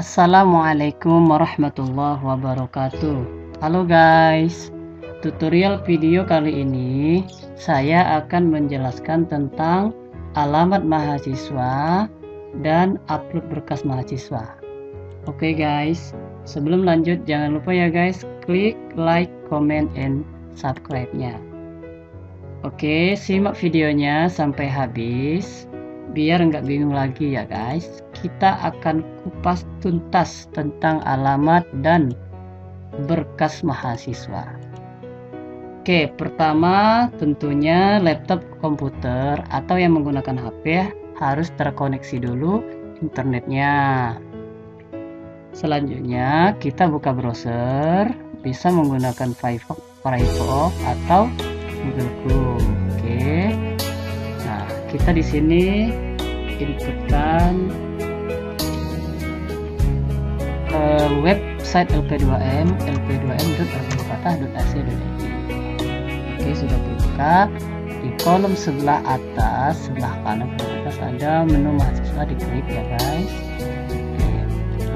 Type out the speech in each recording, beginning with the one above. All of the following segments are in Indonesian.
Assalamualaikum warahmatullahi wabarakatuh. Halo guys, tutorial video kali ini saya akan menjelaskan tentang alamat mahasiswa dan upload berkas mahasiswa. Oke guys, sebelum lanjut jangan lupa ya guys, klik like, comment, and subscribe-nya. Oke, simak videonya sampai habis biar nggak bingung lagi ya guys. Kita akan kupas tuntas tentang alamat dan berkas mahasiswa. Oke, pertama tentunya laptop komputer atau yang menggunakan HP harus terkoneksi dulu internetnya. Selanjutnya kita buka browser, bisa menggunakan Firefox atau Google Chrome. Oke. Nah, kita di sini inputkan website lp2m lp2m.lpfatah.ac.id. Oke, sudah terbuka. Di kolom sebelah atas, sebelah kanan atas ada menu mahasiswa, diklik ya guys. Oke,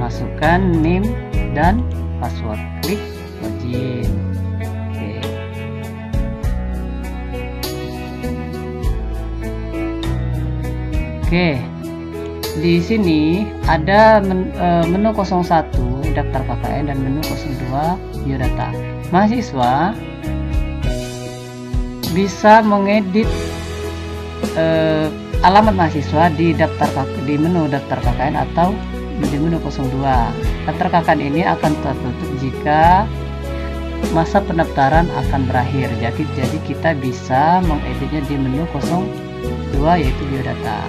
masukkan name dan password, klik login. Oke, di sini ada menu 01 daftar KKN dan menu 02 biodata. Mahasiswa bisa mengedit alamat mahasiswa di menu daftar KKN atau di menu 02. Daftar KKN ini akan tertutup jika masa pendaftaran akan berakhir. Jadi kita bisa mengeditnya di menu 02 yaitu biodata.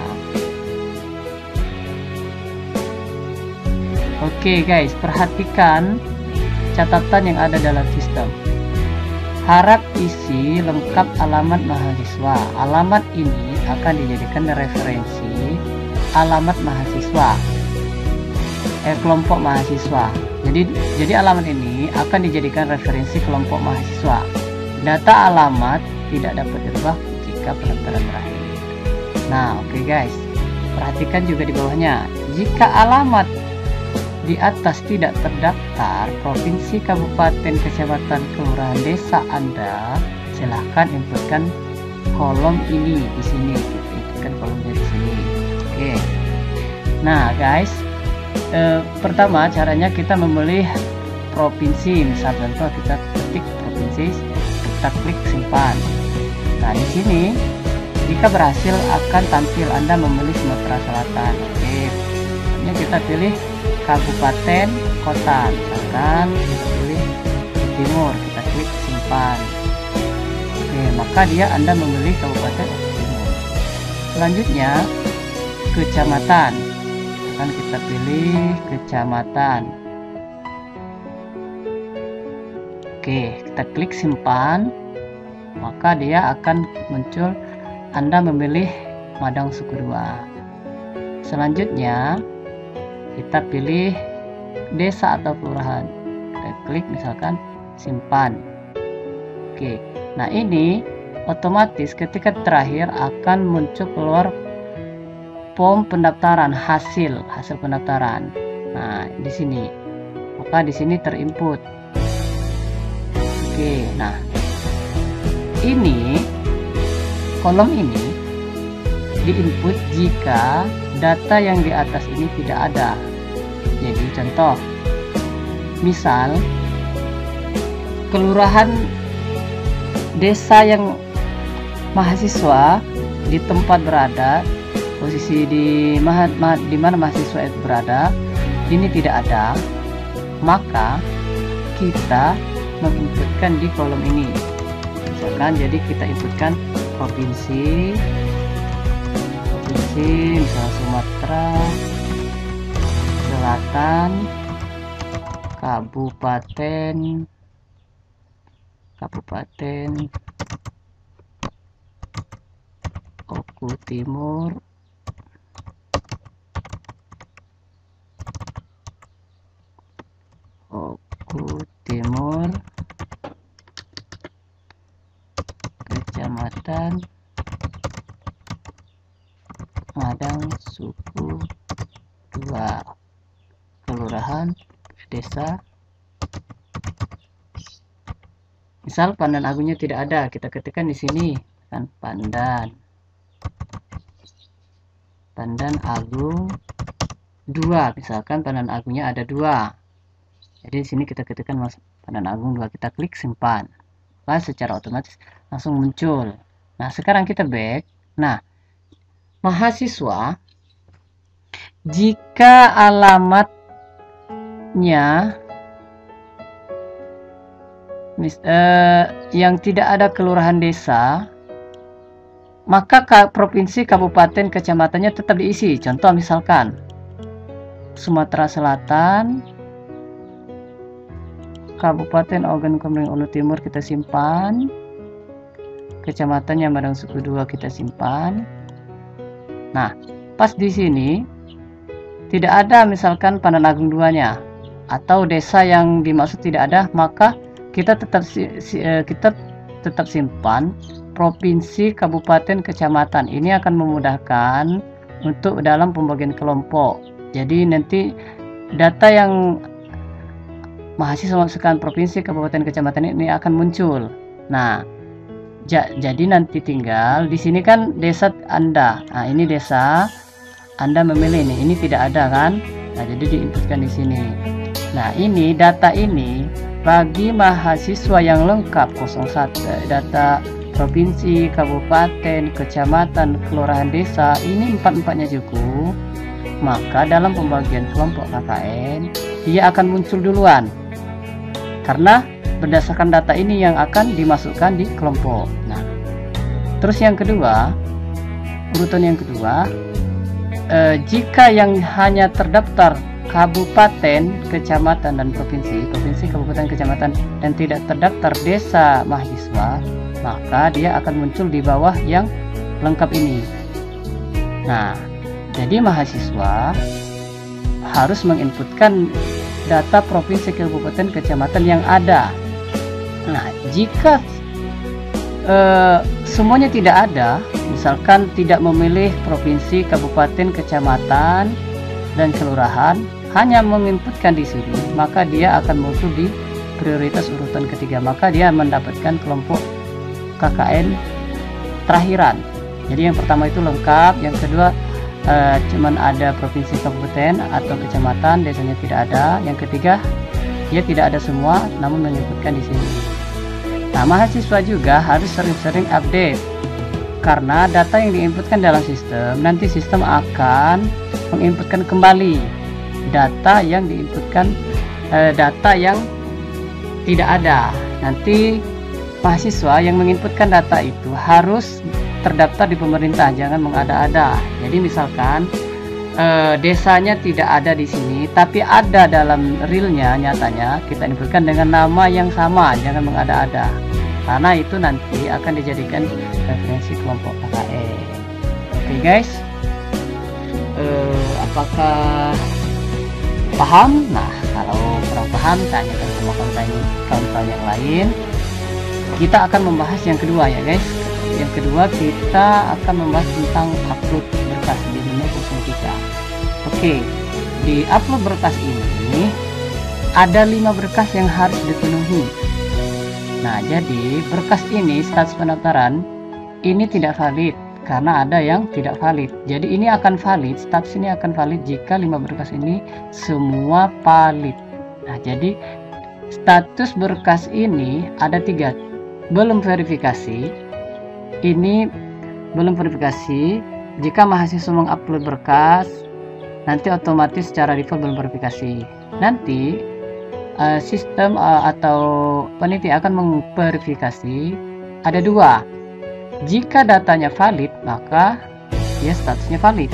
Oke guys, perhatikan catatan yang ada dalam sistem. Harap isi lengkap alamat mahasiswa. Alamat ini akan dijadikan referensi alamat mahasiswa, kelompok mahasiswa. Jadi alamat ini akan dijadikan referensi kelompok mahasiswa. Data alamat tidak dapat dirubah jika pendaftaran berakhir. Nah, oke guys, perhatikan juga di bawahnya. Jika alamat di atas tidak terdaftar provinsi, kabupaten, kecamatan, kelurahan, desa Anda, silahkan inputkan kolom ini di sini. Inputkan kolom dari sini. Oke. Nah, guys, pertama caranya kita memilih provinsi. Misal contoh kita ketik provinsi, kita klik simpan. Nah, di sini jika berhasil akan tampil Anda memilih Sumatera Selatan. Oke. Ini kita pilih kabupaten, kota, misalkan kita pilih timur, kita klik simpan. Oke, maka Anda memilih kabupaten timur. Selanjutnya kecamatan, akan kita pilih kecamatan. Oke, kita klik simpan, maka dia akan muncul Anda memilih Madang Suku 2. Selanjutnya kita pilih desa atau kelurahan, kita klik misalkan simpan. Oke, nah ini otomatis ketika terakhir akan muncul keluar form pendaftaran, hasil pendaftaran. Nah, di sini maka di sini terinput. Oke, nah ini kolom ini diinput jika data yang di atas ini tidak ada. Jadi contoh, misal kelurahan desa yang mahasiswa di tempat berada, posisi di mana mahasiswa itu berada ini tidak ada, maka kita menginputkan di kolom ini. Misalkan jadi kita inputkan provinsi, misalnya Sumatera Selatan, kabupaten Oku Timur, kecamatan Madang Suku 2, desa. Misal Pandan Agungnya tidak ada, kita ketikkan di sini kan Pandan Agung 2, misalkan Pandan Agungnya ada 2. Jadi di sini kita ketikkan Pandan Agung 2, kita klik simpan. Maka secara otomatis langsung muncul. Nah, sekarang kita back. Nah, mahasiswa jika alamatnya yang tidak ada kelurahan desa, maka provinsi, kabupaten, kecamatannya tetap diisi. Contoh misalkan Sumatera Selatan, Kabupaten Ogan Komering Ulu Timur kita simpan, kecamatannya Madang Suku 2 kita simpan. Nah, pas di sini tidak ada misalkan Pandan Agung 2-nya atau desa yang dimaksud tidak ada, maka kita tetap simpan provinsi, kabupaten, kecamatan. Ini akan memudahkan untuk dalam pembagian kelompok. Jadi nanti data yang mahasiswa masukkan provinsi, kabupaten, kecamatan ini akan muncul. Nah, jadi nanti tinggal di sini kan desa Anda. Nah, ini desa Anda memilih nih. Ini tidak ada kan? Nah, jadi diinputkan di sini. Nah, ini data ini bagi mahasiswa yang lengkap 01, data provinsi, kabupaten, kecamatan, kelurahan, desa, ini 4-4-nya cukup. Maka dalam pembagian kelompok KKN dia akan muncul duluan, karena berdasarkan data ini yang akan dimasukkan di kelompok. Nah, terus yang kedua, urutan yang kedua, jika yang hanya terdaftar kabupaten, kecamatan, dan provinsi, kabupaten, kecamatan, dan tidak terdaftar desa mahasiswa, maka dia akan muncul di bawah yang lengkap ini. Nah, jadi mahasiswa harus menginputkan data provinsi, kabupaten, kecamatan yang ada. Nah, jika semuanya tidak ada, misalkan tidak memilih provinsi, kabupaten, kecamatan, dan kelurahan, hanya menginputkan di sini, maka dia akan muncul di prioritas urutan ketiga. Maka dia mendapatkan kelompok KKN terakhiran. Jadi yang pertama itu lengkap, yang kedua cuman ada provinsi, kabupaten, atau kecamatan, desanya tidak ada. Yang ketiga, dia tidak ada semua, namun menyebutkan di sini. Nah, mahasiswa juga harus sering-sering update, karena data yang diinputkan dalam sistem, nanti sistem akan menginputkan kembali data yang diinputkan, data yang tidak ada. Nanti mahasiswa yang menginputkan data itu harus terdaftar di pemerintah, jangan mengada-ada. Jadi misalkan desanya tidak ada di sini, tapi ada dalam realnya, nyatanya kita inputkan dengan nama yang sama, jangan mengada-ada, karena itu nanti akan dijadikan referensi kelompok KKN. Oke guys, apakah paham? Nah, kalau kurang paham, tanyakan sama kawan-kawan yang lain. Kita akan membahas yang kedua ya guys. Yang kedua kita akan membahas tentang upload berkas di menu 03. Oke, di upload berkas ini ada 5 berkas yang harus dipenuhi. Nah, jadi berkas ini status pendaftaran ini tidak valid karena ada yang tidak valid. Jadi ini akan valid, status ini akan valid jika 5 berkas ini semua valid. Nah, jadi status berkas ini ada 3. Belum verifikasi, ini belum verifikasi. Jika mahasiswa mengupload berkas, nanti otomatis secara default belum verifikasi. Nanti sistem atau panitia akan memverifikasi. Ada 2. Jika datanya valid, maka dia statusnya valid,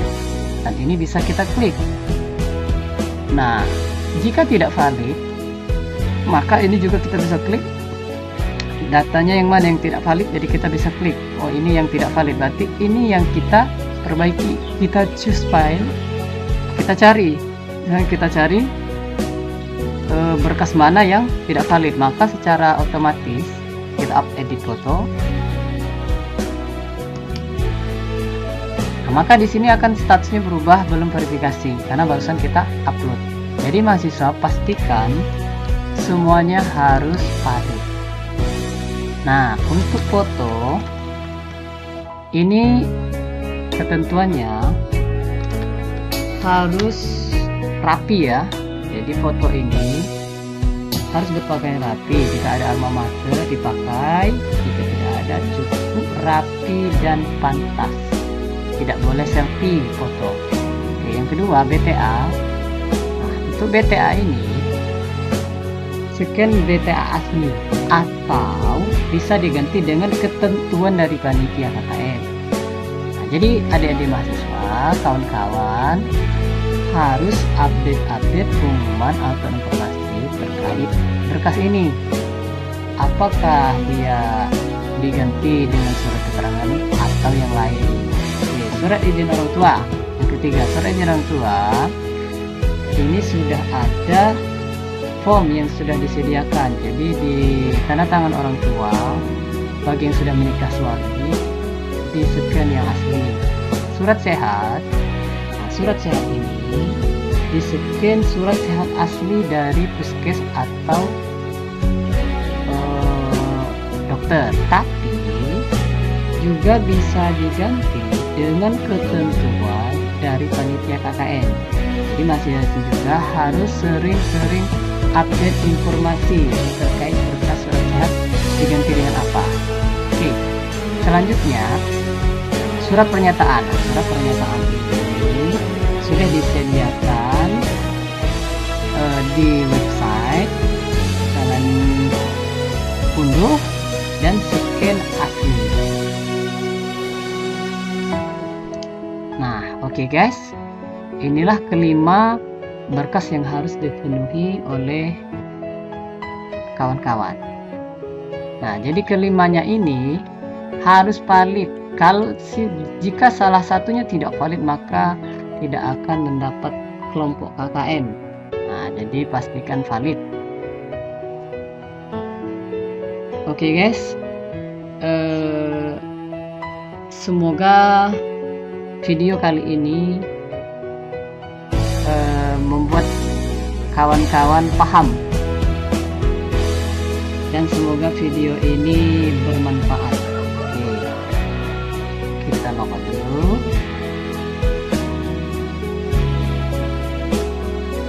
dan ini bisa kita klik. Nah, jika tidak valid, maka ini juga kita bisa klik. Datanya yang mana yang tidak valid, jadi kita bisa klik, oh ini yang tidak valid, berarti ini yang kita perbaiki. Kita choose file, kita cari, dan kita cari berkas mana yang tidak valid, maka secara otomatis kita edit foto. Nah, maka di sini akan statusnya berubah belum verifikasi karena barusan kita upload. Jadi mahasiswa pastikan semuanya harus valid. Nah, untuk foto ini ketentuannya harus rapi ya. Jadi foto ini harus berpakaian rapi. Jika ada alma mater dipakai, jika tidak ada cukup rapi dan pantas. Tidak boleh selfie foto. Oke, yang kedua BTA. Nah, untuk BTA ini scan BTA asli atau bisa diganti dengan ketentuan dari panitia KKN. Nah, jadi adik-adik mahasiswa, kawan-kawan harus update pengumuman atau informasi terkait berkas ini. Apakah dia diganti dengan surat keterangan atau yang lain? Oke, surat izin orang tua. Yang ketiga, surat izin orang tua ini sudah ada form yang sudah disediakan. Jadi di tanda tangan orang tua bagi yang sudah menikah suami di scan yang asli. Surat sehat. Nah, surat sehat ini di scan surat sehat asli dari puskes atau dokter, tapi juga bisa diganti dengan ketentuan dari panitia KKN. Jadi mahasiswa juga harus sering-sering update informasi terkait berkas surat sehat diganti dengan apa. Oke, selanjutnya surat pernyataan. Surat pernyataan ini sudah disediakan di website. Kalian unduh dan scan asli. Nah, oke guys, inilah kelima berkas yang harus dipenuhi oleh kawan-kawan. Nah, jadi kelimanya ini harus valid. Jika salah satunya tidak valid, maka tidak akan mendapat kelompok KKN. Nah, jadi pastikan valid. Oke guys, semoga video kali ini membuat kawan-kawan paham, dan semoga video ini bermanfaat. Oke, kita login dulu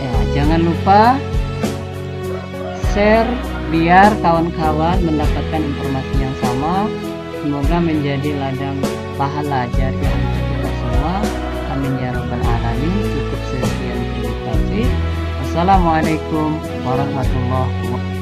ya. Jangan lupa share biar kawan-kawan mendapatkan informasi yang sama. Semoga menjadi ladang pahala jariah untuk kita semua. Amin ya rabbal alamin. Cukup sekian, terima kasih. Wassalamualaikum warahmatullahi wabarakatuh.